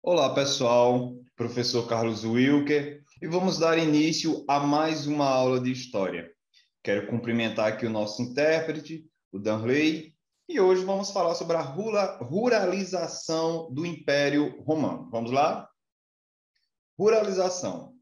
Olá, pessoal. Professor Carlos Wilker, e vamos dar início a mais uma aula de História. Quero cumprimentar aqui o nosso intérprete, o Danley, e hoje vamos falar sobre a ruralização do Império Romano. Vamos lá? Ruralização.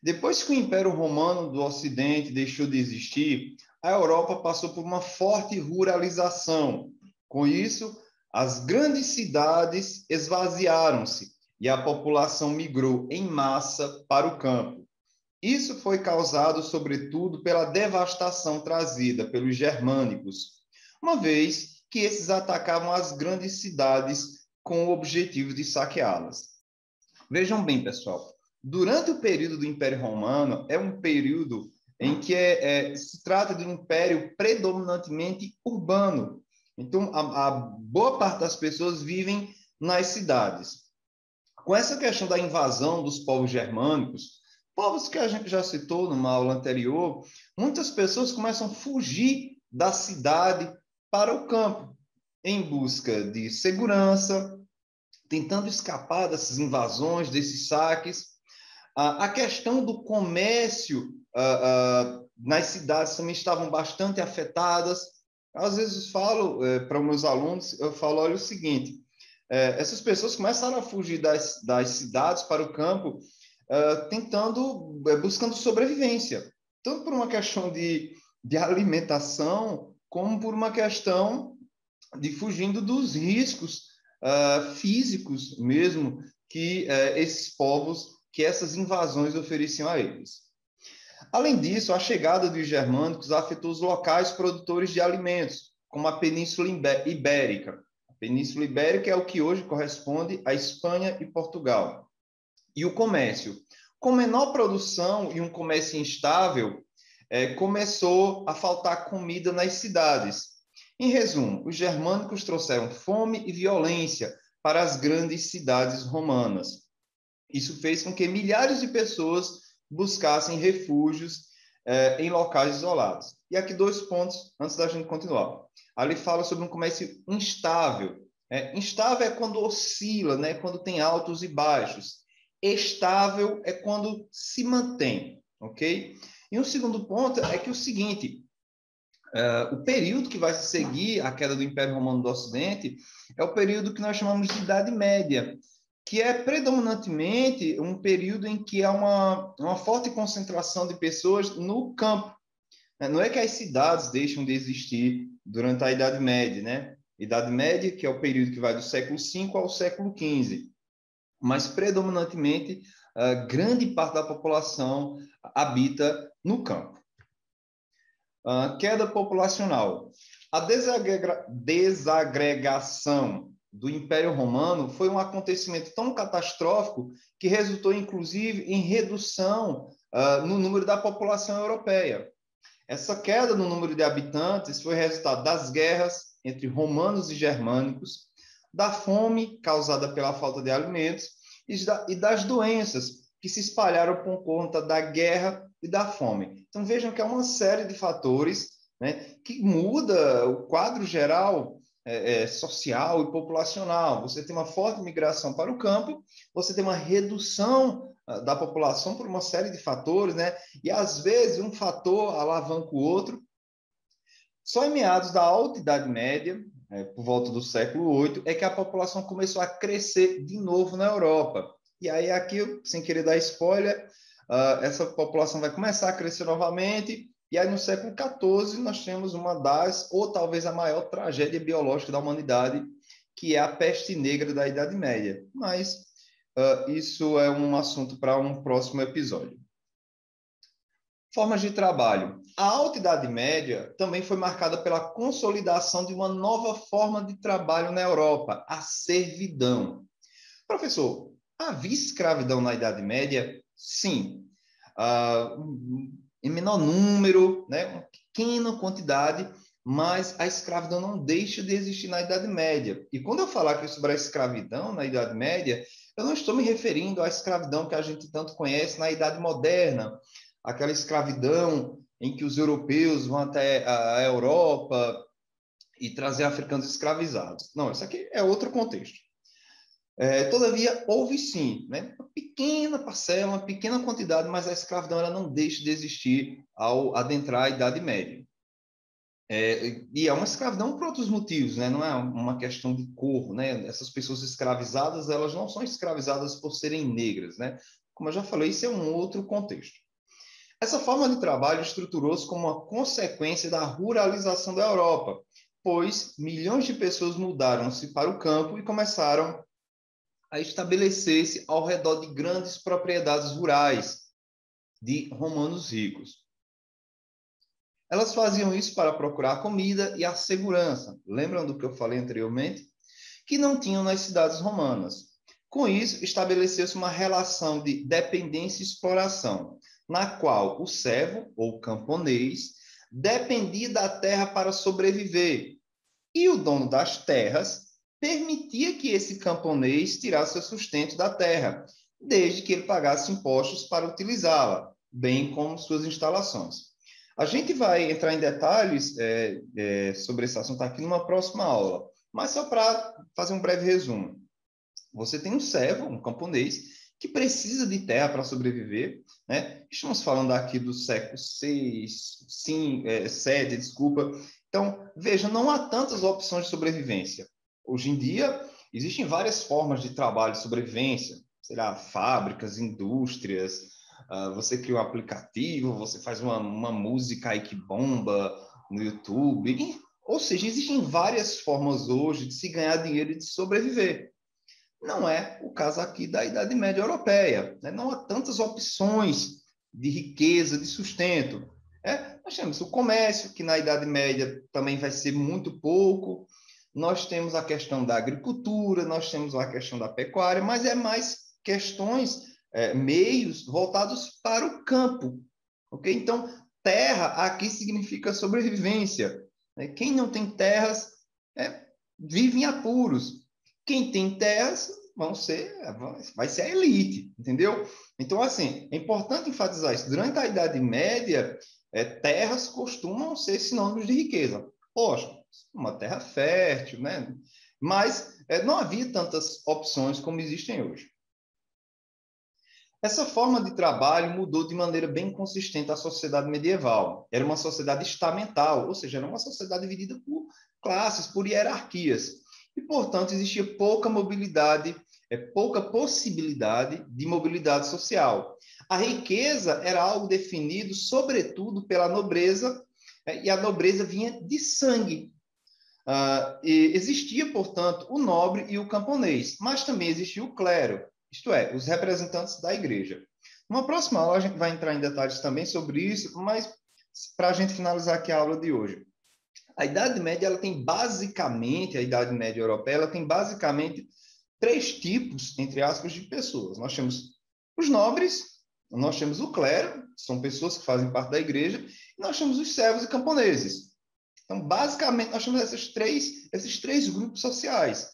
Depois que o Império Romano do Ocidente deixou de existir, a Europa passou por uma forte ruralização. Com isso, as grandes cidades esvaziaram-se e a população migrou em massa para o campo. Isso foi causado, sobretudo, pela devastação trazida pelos germânicos, uma vez que esses atacavam as grandes cidades com o objetivo de saqueá-las. Vejam bem, pessoal, durante o período do Império Romano, é um período em que se trata de um império predominantemente urbano. Então, a boa parte das pessoas vivem nas cidades. Com essa questão da invasão dos povos germânicos, povos que a gente já citou numa aula anterior, muitas pessoas começam a fugir da cidade para o campo, em busca de segurança, tentando escapar dessas invasões, desses saques. A questão do comércio nas cidades também estavam bastante afetadas. Às vezes falo para meus alunos, eu falo, olha o seguinte, essas pessoas começaram a fugir das cidades para o campo, buscando sobrevivência, tanto por uma questão de alimentação, como por uma questão de fugindo dos riscos físicos mesmo que esses povos, que essas invasões ofereciam a eles. Além disso, a chegada dos germânicos afetou os locais produtores de alimentos, como a Península Ibérica. A Península Ibérica é o que hoje corresponde à Espanha e Portugal. E o comércio. Com menor produção e um comércio instável, começou a faltar comida nas cidades. Em resumo, os germânicos trouxeram fome e violência para as grandes cidades romanas. Isso fez com que milhares de pessoas buscassem refúgios em locais isolados. E aqui 2 pontos antes da gente continuar. Ali fala sobre um comércio instável. Instável é quando oscila, né? Quando tem altos e baixos. Estável é quando se mantém, ok? E um segundo ponto é que o seguinte, o período que vai seguir a queda do Império Romano do Ocidente é o período que nós chamamos de Idade Média, que é predominantemente um período em que há uma forte concentração de pessoas no campo. Não é que as cidades deixam de existir durante a Idade Média, né? Idade Média, que é o período que vai do século V ao século XV, mas predominantemente grande parte da população habita no campo. Queda populacional. A desagregação do Império Romano foi um acontecimento tão catastrófico que resultou, inclusive, em redução no número da população europeia. Essa queda no número de habitantes foi resultado das guerras entre romanos e germânicos, da fome causada pela falta de alimentos e das doenças que se espalharam por conta da guerra e da fome. Então, vejam que é uma série de fatores, né, que muda o quadro geral social e populacional. Você tem uma forte migração para o campo, você tem uma redução da população por uma série de fatores, né? E às vezes um fator alavanca o outro. Só em meados da Alta Idade Média, por volta do século VIII, é que a população começou a crescer de novo na Europa. E aí aqui, sem querer dar spoiler, essa população vai começar a crescer novamente, e aí no século XIV nós temos uma das, ou talvez a maior tragédia biológica da humanidade, que é a peste negra da Idade Média. Mas isso é um assunto para um próximo episódio. Formas de trabalho. A Alta Idade Média também foi marcada pela consolidação de uma nova forma de trabalho na Europa, a servidão. Professor, havia escravidão na Idade Média? Sim. Em menor número, né, uma pequena quantidade, mas a escravidão não deixa de existir na Idade Média. E quando eu falar aqui sobre a escravidão na Idade Média, eu não estou me referindo à escravidão que a gente tanto conhece na Idade Moderna, aquela escravidão em que os europeus vão até a Europa e trazer africanos escravizados. Não, isso aqui é outro contexto. Todavia, houve sim, né, uma pequena parcela, uma pequena quantidade, mas a escravidão ela não deixa de existir ao adentrar a Idade Média. E é uma escravidão por outros motivos, né? Não é uma questão de cor, né? Essas pessoas escravizadas, elas não são escravizadas por serem negras, né? Como eu já falei, isso é um outro contexto. Essa forma de trabalho estruturou-se como uma consequência da ruralização da Europa, pois milhões de pessoas mudaram-se para o campo e começaram a estabelecer-se ao redor de grandes propriedades rurais de romanos ricos. Elas faziam isso para procurar a comida e a segurança. Lembram do que eu falei anteriormente? Que não tinham nas cidades romanas. Com isso, estabeleceu-se uma relação de dependência e exploração, na qual o servo, ou camponês, dependia da terra para sobreviver, e o dono das terras permitia que esse camponês tirasse seu sustento da terra, desde que ele pagasse impostos para utilizá-la, bem como suas instalações. A gente vai entrar em detalhes sobre esse assunto aqui numa próxima aula, mas só para fazer um breve resumo. Você tem um servo, um camponês, que precisa de terra para sobreviver, né? Estamos falando aqui do século VI, VII, desculpa. Então, veja, não há tantas opções de sobrevivência. Hoje em dia, existem várias formas de trabalho de sobrevivência, sei lá, fábricas, indústrias, você cria um aplicativo, você faz uma música aí que bomba no YouTube, ou seja, existem várias formas hoje de se ganhar dinheiro e de sobreviver. Não é o caso aqui da Idade Média Europeia, né? Não há tantas opções de riqueza, de sustento. Nós temos o comércio, que na Idade Média também vai ser muito pouco, nós temos a questão da agricultura, nós temos a questão da pecuária, mas é mais questões, meios voltados para o campo. Okay? Então, terra aqui significa sobrevivência. Né? Quem não tem terras vive em apuros. Quem tem terras vai ser a elite, entendeu? Então, assim, é importante enfatizar isso. Durante a Idade Média, terras costumam ser sinônimos de riqueza. Poxa, uma terra fértil, né? Mas não havia tantas opções como existem hoje. Essa forma de trabalho mudou de maneira bem consistente a sociedade medieval. Era uma sociedade estamental, ou seja, era uma sociedade dividida por classes, por hierarquias. E, portanto, existia pouca mobilidade, pouca possibilidade de mobilidade social. A riqueza era algo definido, sobretudo, pela nobreza, e a nobreza vinha de sangue. E existia, portanto, o nobre e o camponês, mas também existia o clero, isto é, os representantes da igreja. Numa próxima aula, a gente vai entrar em detalhes também sobre isso, mas para a gente finalizar aqui a aula de hoje. A Idade Média, ela tem basicamente, a Idade Média Europeia, ela tem basicamente três tipos, entre aspas, de pessoas. Nós temos os nobres, nós temos o clero, são pessoas que fazem parte da igreja, e nós temos os servos e camponeses. Então, basicamente, nós temos esses três grupos sociais.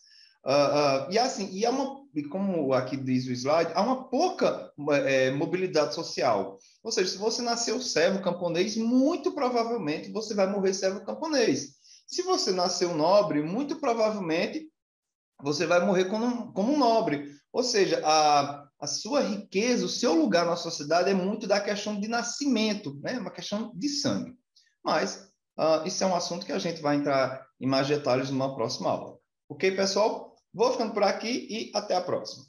E assim, como aqui diz o slide, há uma pouca mobilidade social. Ou seja, se você nasceu servo camponês, muito provavelmente você vai morrer servo camponês. Se você nasceu nobre, muito provavelmente você vai morrer como um nobre. Ou seja, a sua riqueza, o seu lugar na sociedade é muito da questão de nascimento, né? Uma questão de sangue. Mas isso é um assunto que a gente vai entrar em mais detalhes numa próxima aula. Ok, pessoal? Vou ficando por aqui e até a próxima.